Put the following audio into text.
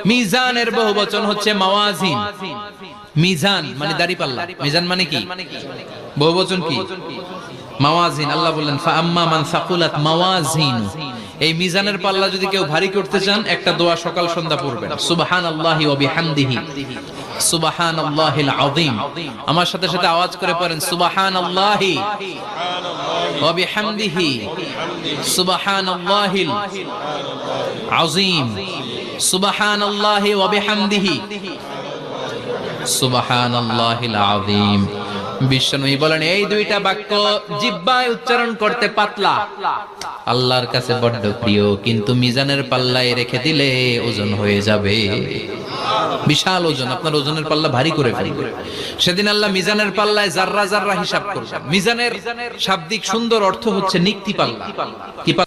মিজানের বহুবচন হচ্ছে মাওয়াজিন। মিজান মানে দাঁড়িপাল্লা, মিজান মানে কি? বহুবচন কি? মাওয়াজিন। আল্লাহ বললেন ফাআম্মা মান সাকুলাত মাওয়াজিনু। এই মিজানের পাল্লা যদি কেউ ভারী করতে চান, একটা দোয়া সকাল সন্ধ্যা পড়বেন, সুবহানাল্লাহি ওয়া বিহামদিহি সুবহানাল্লাহিল আযীম। আমার সাথে সাথে আওয়াজ করে পড়েন সুবহানাল্লাহি ওয়া বিহামদিহি সুবহানাল্লাহিল আযীম সুবহানাল্লাহি ওয়া বিহামদিহি সুবহানাল্লাহিল আযীম। বিশ্বনবী বলেন এই দুইটা বাক্য জিহ্বায় উচ্চারণ করতে পাতলা, আল্লাহর কাছে বড্ড প্রিয়, কিন্তু মিজানের পাল্লায় রেখে দিলে ওজন হয়ে যাবে, বিশাল ওজন। আপনার ওজনের পাল্লা ভারী করে ফেলবে। সেদিন আল্লাহ মিজানের পাল্লায় জাররা জাররা হিসাব করবেন। মিজানের শাব্দিক সুন্দর অর্থ হচ্ছে নিক্তি পাল্লা। কি পাল্লা?